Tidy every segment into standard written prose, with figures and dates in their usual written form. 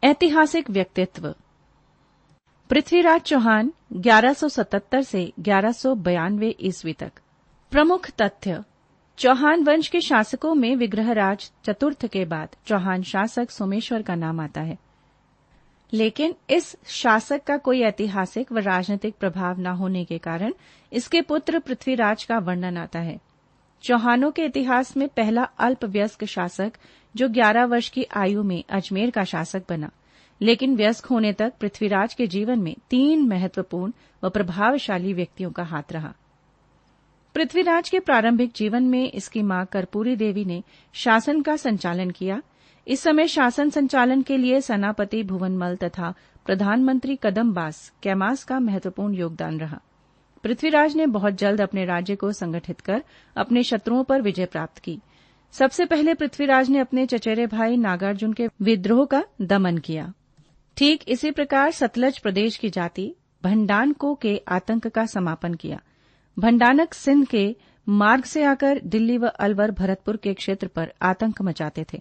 ऐतिहासिक व्यक्तित्व। पृथ्वीराज चौहान 1177 से 1192 ईस्वी तक। प्रमुख तथ्य। चौहान वंश के शासकों में विग्रहराज चतुर्थ के बाद चौहान शासक सोमेश्वर का नाम आता है, लेकिन इस शासक का कोई ऐतिहासिक व राजनीतिक प्रभाव न होने के कारण इसके पुत्र पृथ्वीराज का वर्णन आता है। चौहानों के इतिहास में पहला अल्पवयस्क शासक जो 11 वर्ष की आयु में अजमेर का शासक बना, लेकिन वयस्क होने तक पृथ्वीराज के जीवन में 3 महत्वपूर्ण व प्रभावशाली व्यक्तियों का हाथ रहा। पृथ्वीराज के प्रारंभिक जीवन में इसकी मां कर्पूरी देवी ने शासन का संचालन किया। इस समय शासन संचालन के लिए सेनापति भुवनमल तथा प्रधानमंत्री कदमबास कैमास का महत्वपूर्ण योगदान रहा। पृथ्वीराज ने बहुत जल्द अपने राज्य को संगठित कर अपने शत्रुओं पर विजय प्राप्त की। सबसे पहले पृथ्वीराज ने अपने चचेरे भाई नागार्जुन के विद्रोह का दमन किया। ठीक इसी प्रकार सतलज प्रदेश की जाति भंडानको के आतंक का समापन किया। भंडानक सिंध के मार्ग से आकर दिल्ली व अलवर भरतपुर के क्षेत्र पर आतंक मचाते थे।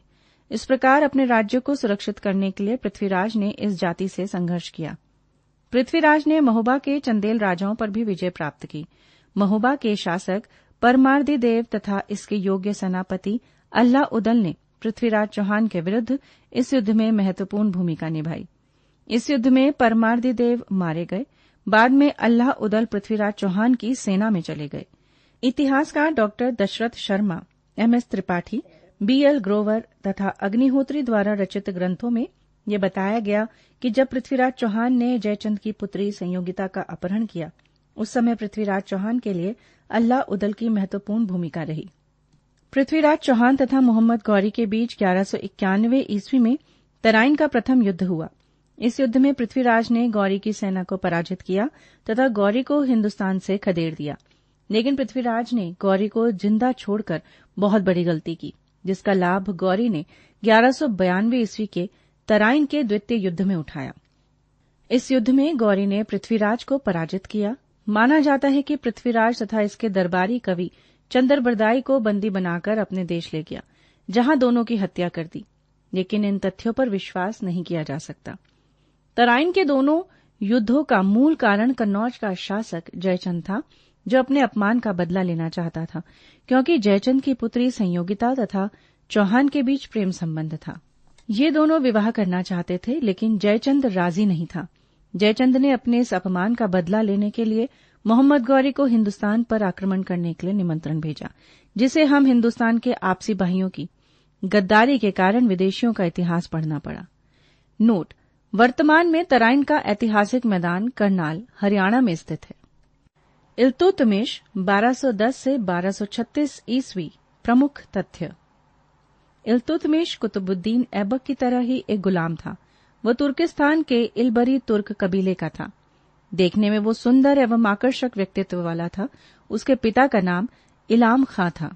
इस प्रकार अपने राज्य को सुरक्षित करने के लिए पृथ्वीराज ने इस जाति से संघर्ष किया। पृथ्वीराज ने महोबा के चंदेल राजाओं पर भी विजय प्राप्त की। महोबा के शासक परमार्दी देव तथा इसके योग्य सेनापति अल्लाह उदल ने पृथ्वीराज चौहान के विरुद्ध इस युद्ध में महत्वपूर्ण भूमिका निभाई। इस युद्ध में परमार्दी देव मारे गए। बाद में अल्लाह उदल पृथ्वीराज चौहान की सेना में चले गए। इतिहासकार doctor Dasharath Sharma, MS Tripathi, BL Grover तथा अग्निहोत्री द्वारा रचित ग्रंथों में यह बताया गया कि जब पृथ्वीराज चौहान ने जयचंद की पुत्री संयोगिता का अपहरण किया, उस समय पृथ्वीराज चौहान के लिए अल्लाह उदल की महत्वपूर्ण भूमिका रही। पृथ्वीराज चौहान तथा मोहम्मद गौरी के बीच 1191 ईस्वी में तराइन का प्रथम युद्ध हुआ। इस युद्ध में पृथ्वीराज ने गौरी की सेना को पराजित किया तथा गौरी को हिंदुस्तान से खदेड़ दिया। लेकिन पृथ्वीराज ने गौरी को जिंदा छोड़कर बहुत बड़ी गलती की, जिसका लाभ गौरी ने 1192 ईस्वी के तराइन के द्वितीय युद्ध में उठाया। इस युद्ध में गौरी ने पृथ्वीराज को पराजित किया। माना जाता है कि पृथ्वीराज तथा इसके दरबारी कवि चंद्रबरदाई को बंदी बनाकर अपने देश ले गया, जहां दोनों की हत्या कर दी। लेकिन इन तथ्यों पर विश्वास नहीं किया जा सकता। तराइन के दोनों युद्धों का मूल कारण कन्नौज का शासक जयचंद था, जो अपने अपमान का बदला लेना चाहता था, क्योंकि जयचंद की पुत्री संयोगिता तथा चौहान के बीच प्रेम संबंध था। ये दोनों विवाह करना चाहते थे, लेकिन जयचंद राजी नहीं था। जयचंद ने अपने इस अपमान का बदला लेने के लिए मोहम्मद गौरी को हिंदुस्तान पर आक्रमण करने के लिए निमंत्रण भेजा, जिसे हम हिंदुस्तान के आपसी भाइयों की गद्दारी के कारण विदेशियों का इतिहास पढ़ना पड़ा। नोट: वर्तमान में तराइन का ऐतिहासिक मैदान करनाल, हरियाणा में स्थित है। इल्तुतमिश 1210 से 1236 ईस्वी। प्रमुख तथ्य। इल्तुतमिश कुतुबुद्दीन ऐबक की तरह ही एक गुलाम था। वह तुर्किस्तान के इलबरी तुर्क कबीले का था। देखने में वो सुंदर एवं आकर्षक व्यक्तित्व वाला था। उसके पिता का नाम इलाम खां था।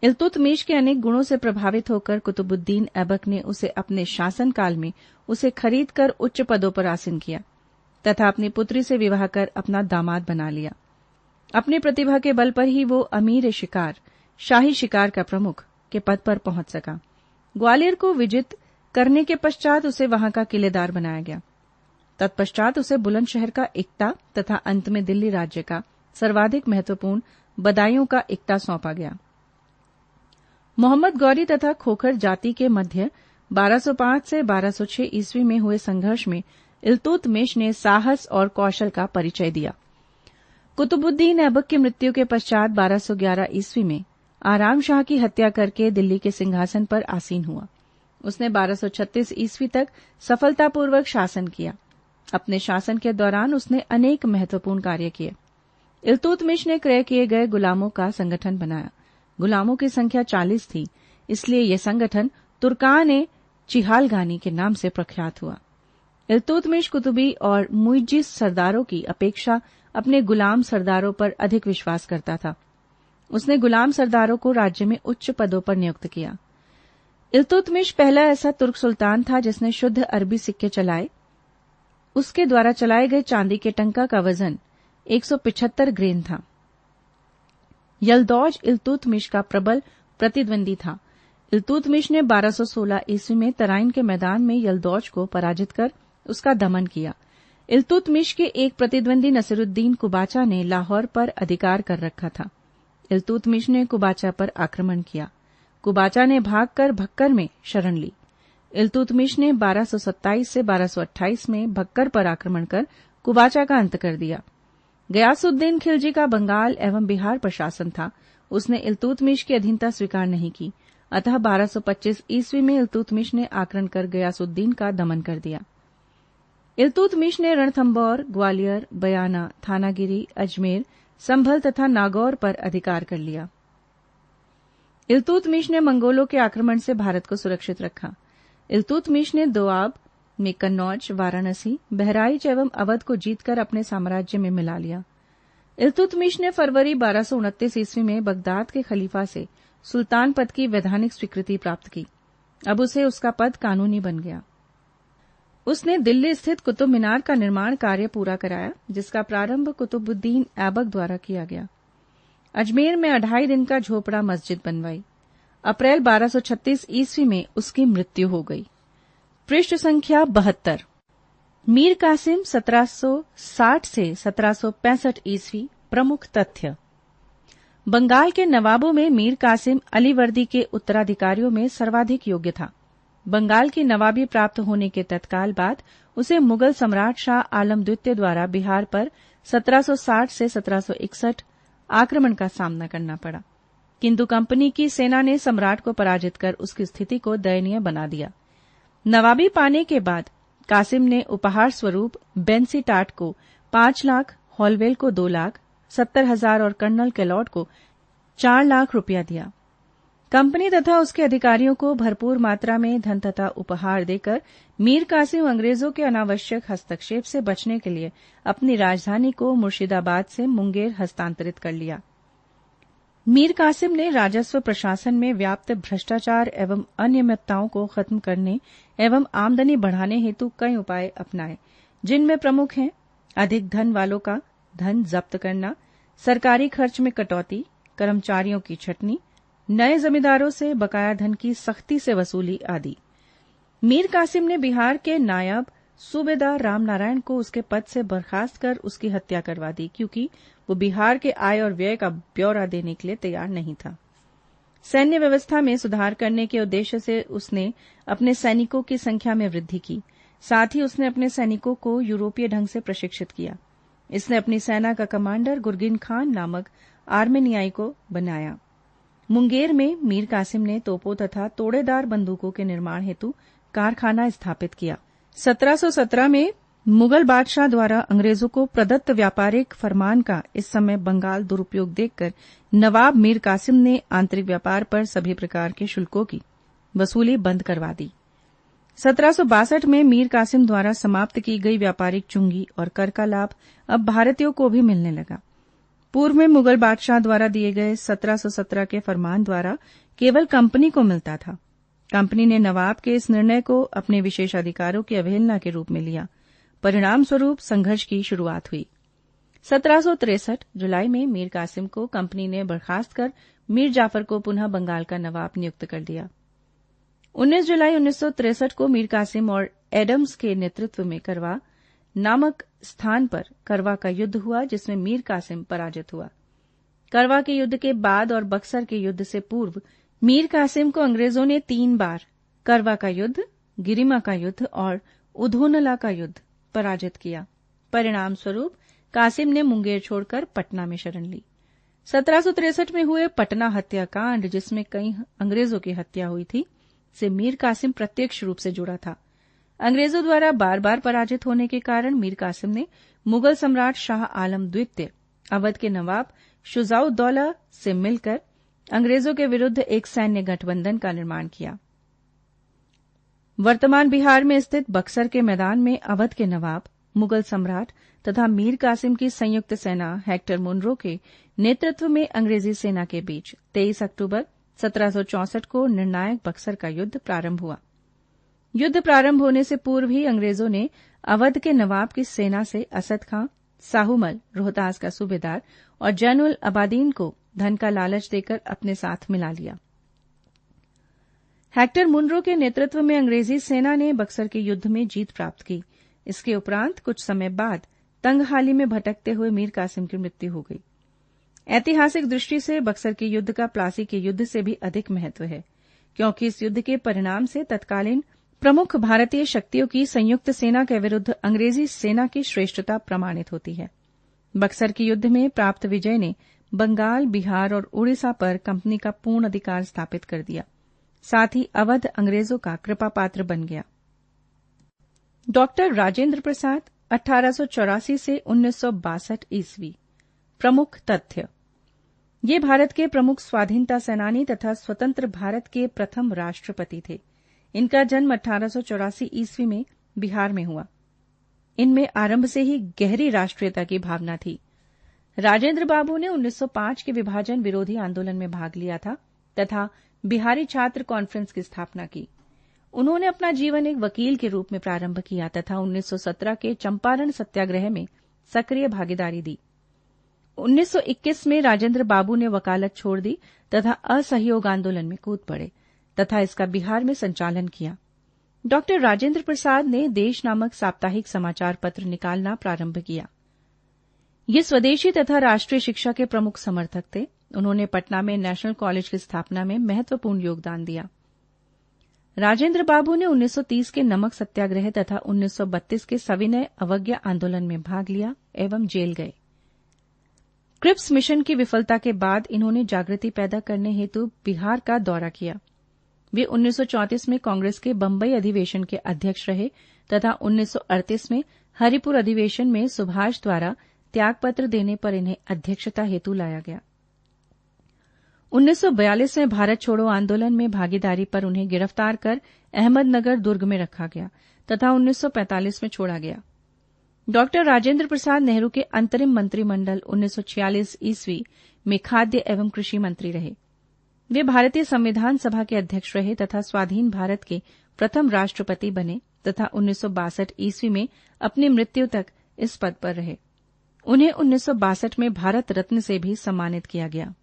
इल्तुतमिश के अनेक गुणों से प्रभावित होकर कुतुबुद्दीन ऐबक ने उसे अपने शासनकाल में उसे खरीदकर उच्च पदों पर आसीन किया तथा अपनी पुत्री से विवाह कर अपना दामाद बना लिया। अपनी प्रतिभा के बल पर ही वो अमीर शिकार, शाही शिकार का प्रमुख के पद पर पहुंच सका। ग्वालियर को विजित करने के पश्चात उसे वहां का किलेदार बनाया गया। तत्पश्चात उसे बुलंदशहर का इक्ता तथा अंत में दिल्ली राज्य का सर्वाधिक महत्वपूर्ण बदायूं का इक्ता सौंपा गया। मोहम्मद गौरी तथा खोखर जाति के मध्य 1205 से 1206 ईस्वी में हुए संघर्ष में इल्तुतमिश ने साहस और कौशल का परिचय दिया। कुतुबुद्दीन ऐबक की मृत्यु के पश्चात 1211 ईस्वी में आराम शाह की हत्या करके दिल्ली के सिंहासन पर आसीन हुआ। उसने 1236 ईस्वी तक सफलतापूर्वक शासन किया। अपने शासन के दौरान उसने अनेक महत्वपूर्ण कार्य किए। इल्तुतमिश ने क्रय किए गए गुलामों का संगठन बनाया। गुलामों की संख्या 40 थी, इसलिए यह संगठन तुर्कान चिहालगानी के नाम से प्रख्यात हुआ। इल्तुतमिश कुतुबी और मुइज्जिस सरदारों की अपेक्षा अपने गुलाम सरदारों पर अधिक विश्वास करता था। उसने गुलाम सरदारों को राज्य में उच्च पदों पर नियुक्त किया। इल्तुतमिश पहला ऐसा तुर्क सुल्तान था जिसने शुद्ध अरबी सिक्के चलाए। उसके द्वारा चलाए गए चांदी के टंका का वजन 175 ग्रेन था। यल्दौज इल्तुतमिश का प्रबल प्रतिद्वंदी था। इल्तुतमिश ने 1216 ईस्वी में तराइन के मैदान में यलदौज को पराजित कर उसका दमन किया। इल्तुतमिश के एक प्रतिद्वंदी नसीरुद्दीन कुबाचा ने लाहौर पर अधिकार कर रखा था। इल्तुतमिश ने कुबाचा पर आक्रमण किया। कुबाचा ने भागकर भक्कर में शरण ली। इल्तुतमिश ने 1227 से 1228 में भक्कर पर आक्रमण कर कुबाचा का अंत कर दिया। गयासुद्दीन खिलजी का बंगाल एवं बिहार पर शासन था। उसने इल्तुतमिश की अधीनता स्वीकार नहीं की, अतः 1225 ईस्वी में इल्तुतमिश ने आक्रमण कर गयासुद्दीन का दमन कर दिया। इल्तुतमिश ने रणथंभौर, ग्वालियर, बयाना, थानागिरी, अजमेर, संभल तथा नागौर पर अधिकार कर लिया। इल्तुतमिश ने मंगोलों के आक्रमण से भारत को सुरक्षित रखा। इल्तुतमिश ने दोआब में कन्नौज, वाराणसी, बहराइच एवं अवध को जीतकर अपने साम्राज्य में मिला लिया। इल्तुतमिश ने फरवरी 1229 ईस्वी में बगदाद के खलीफा से सुल्तान पद की वैधानिक स्वीकृति प्राप्त की। अब उसे उसका पद कानूनी बन गया। उसने दिल्ली स्थित कुतुब मीनार का निर्माण कार्य पूरा कराया, जिसका प्रारंभ कुतुबुद्दीन ऐबक द्वारा किया गया। अजमेर में 2.5 दिन का झोपड़ा मस्जिद बनवाई। अप्रैल 1236 ईस्वी में उसकी मृत्यु हो गई। पृष्ठ संख्या 72। मीर कासिम 1760 से 1765 ईस्वी। प्रमुख तथ्य। बंगाल के नवाबों में मीर कासिम अलीवर्दी के उत्तराधिकारियों में सर्वाधिक योग्य था। बंगाल की नवाबी प्राप्त होने के तत्काल बाद उसे मुगल सम्राट शाह आलम द्वितीय द्वारा बिहार पर 1760 से 1761 आक्रमण का सामना करना पड़ा, किंतु कंपनी की सेना ने सम्राट को पराजित कर उसकी स्थिति को दयनीय बना दिया। नवाबी पाने के बाद कासिम ने उपहार स्वरूप बेंसी टाट को 5 लाख, हॉलवेल को 2 लाख, 70,000 और कर्नल कैलॉट को 4 लाख रुपया दिया। कंपनी तथा उसके अधिकारियों को भरपूर मात्रा में धन तथा उपहार देकर मीर कासिम अंग्रेजों के अनावश्यक हस्तक्षेप से बचने के लिए अपनी राजधानी को मुर्शिदाबाद से मुंगेर हस्तांतरित कर लिया। मीर कासिम ने राजस्व प्रशासन में व्याप्त भ्रष्टाचार एवं अनियमितताओं को खत्म करने एवं आमदनी बढ़ाने हेतु कई उपाय अपनाए, जिनमें प्रमुख हैं अधिक धन वालों का धन जब्त करना, सरकारी खर्च में कटौती, कर्मचारियों की छटनी, नए जमींदारों से बकाया धन की सख्ती से वसूली आदि। मीर कासिम ने बिहार के नायब सूबेदार रामनारायण को उसके पद से बर्खास्त कर उसकी हत्या करवा दी, क्योंकि वो बिहार के आय और व्यय का ब्यौरा देने के लिए तैयार नहीं था। सैन्य व्यवस्था में सुधार करने के उद्देश्य से उसने अपने सैनिकों की संख्या में वृद्धि की। साथ ही उसने अपने सैनिकों को यूरोपीय ढंग से प्रशिक्षित किया। इसने अपनी सेना का कमांडर गुरगिन खान नामक आर्मेनियाई को बनाया। मुंगेर में मीर कासिम ने तोपों तथा तोड़ेदार बंदूकों के निर्माण हेतु कारखाना स्थापित किया। 1717 में मुगल बादशाह द्वारा अंग्रेजों को प्रदत्त व्यापारिक फरमान का इस समय बंगाल दुरुपयोग देखकर नवाब मीर कासिम ने आंतरिक व्यापार पर सभी प्रकार के शुल्कों की वसूली बंद करवा दी। 1762 में मीर कासिम द्वारा समाप्त की गई व्यापारिक चुंगी और कर का लाभ अब भारतीयों को भी मिलने लगा। पूर्व में मुगल बादशाह द्वारा दिए गए 1717 के फरमान द्वारा केवल कंपनी को मिलता था। कंपनी ने नवाब के इस निर्णय को अपने विशेष अधिकारों की अवहेलना के रूप में लिया। परिणाम स्वरूप संघर्ष की शुरुआत हुई। 1763 जुलाई में मीर कासिम को कंपनी ने बर्खास्त कर मीर जाफर को पुनः बंगाल का नवाब नियुक्त कर दिया। 19 जुलाई 1963 को मीर कासिम और एडम्स के नेतृत्व में करवा नामक स्थान पर करवा का युद्ध हुआ, जिसमें मीर कासिम पराजित हुआ। करवा के युद्ध के बाद और बक्सर के युद्ध से पूर्व मीर कासिम को अंग्रेजों ने 3 बार करवा का युद्ध, गिरिमा का युद्ध और उधोनला का युद्ध पराजित किया। परिणाम स्वरूप कासिम ने मुंगेर छोड़कर पटना में शरण ली। 1763 में हुए पटना हत्याकांड, जिसमें कई अंग्रेजों की हत्या हुई थी, से मीर कासिम प्रत्यक्ष रूप से जुड़ा था। अंग्रेजों द्वारा बार बार पराजित होने के कारण मीर कासिम ने मुगल सम्राट शाह आलम द्वितीय, अवध के नवाब शुजाउद्दौला से मिलकर अंग्रेजों के विरुद्ध एक सैन्य गठबंधन का निर्माण किया। वर्तमान बिहार में स्थित बक्सर के मैदान में अवध के नवाब, मुगल सम्राट तथा मीर कासिम की संयुक्त सेना हेक्टर मुनरो के नेतृत्व में अंग्रेजी सेना के बीच 23 अक्टूबर 1764 को निर्णायक बक्सर का युद्ध प्रारंभ हुआ। युद्ध प्रारंभ होने से पूर्व ही अंग्रेजों ने अवध के नवाब की सेना से असद खां, साहूमल, रोहतास का सूबेदार और जैनुल अबादीन को धन का लालच देकर अपने साथ मिला लिया। हेक्टर मुनरो के नेतृत्व में अंग्रेजी सेना ने बक्सर के युद्ध में जीत प्राप्त की। इसके उपरांत कुछ समय बाद तंगहाली में भटकते हुए मीर कासिम की मृत्यु हो गई। ऐतिहासिक दृष्टि से बक्सर के युद्ध का प्लासी के युद्ध से भी अधिक महत्व है, क्योंकि इस युद्ध के परिणाम से तत्कालीन प्रमुख भारतीय शक्तियों की संयुक्त सेना के विरुद्ध अंग्रेजी सेना की श्रेष्ठता प्रमाणित होती है। बक्सर के युद्ध में प्राप्त विजय ने बंगाल, बिहार और उड़ीसा पर कंपनी का पूर्ण अधिकार स्थापित कर दिया। साथ ही अवध अंग्रेजों का कृपापात्र बन गया। डॉक्टर राजेंद्र प्रसाद 1884 से 1962 ईस्वी। प्रमुख तथ्य। ये भारत के प्रमुख स्वाधीनता सेनानी तथा स्वतंत्र भारत के प्रथम राष्ट्रपति थे। इनका जन्म 1884 ईस्वी में बिहार में हुआ। इनमें आरंभ से ही गहरी राष्ट्रीयता की भावना थी। राजेंद्र बाबू ने 1905 के विभाजन विरोधी आंदोलन में भाग लिया था तथा बिहारी छात्र कॉन्फ्रेंस की स्थापना की। उन्होंने अपना जीवन एक वकील के रूप में प्रारंभ किया तथा 1917 के चंपारण सत्याग्रह में सक्रिय भागीदारी दी। 1921 में राजेंद्र बाबू ने वकालत छोड़ दी तथा असहयोग आंदोलन में कूद पड़े तथा इसका बिहार में संचालन किया। डॉक्टर राजेंद्र प्रसाद ने देश नामक साप्ताहिक समाचार पत्र निकालना प्रारंभ किया। ये स्वदेशी तथा राष्ट्रीय शिक्षा के प्रमुख समर्थक थे। उन्होंने पटना में नेशनल कॉलेज की स्थापना में महत्वपूर्ण योगदान दिया। राजेंद्र बाबू ने 1930 के नमक सत्याग्रह तथा 1932 के सविनय अवज्ञा आंदोलन में भाग लिया एवं जेल गए। क्रिप्स मिशन की विफलता के बाद इन्होंने जागृति पैदा करने हेतु बिहार का दौरा किया। वे 1934 में कांग्रेस के बंबई अधिवेशन के अध्यक्ष रहे तथा 1938 में हरिपुर अधिवेशन में सुभाष द्वारा त्यागपत्र देने पर इन्हें अध्यक्षता हेतु लाया गया। 1942 में भारत छोड़ो आंदोलन में भागीदारी पर उन्हें गिरफ्तार कर अहमदनगर दुर्ग में रखा गया तथा 1945 में छोड़ा गया। डॉक्टर राजेंद्र प्रसाद नेहरू के अंतरिम मंत्रिमंडल 1946 ईस्वी में खाद्य एवं कृषि मंत्री रहे। वे भारतीय संविधान सभा के अध्यक्ष रहे तथा स्वाधीन भारत के प्रथम राष्ट्रपति बने तथा 1962 ईस्वी में अपनी मृत्यु तक इस पद पर रहे। उन्हें 1962 में भारत रत्न से भी सम्मानित किया गया।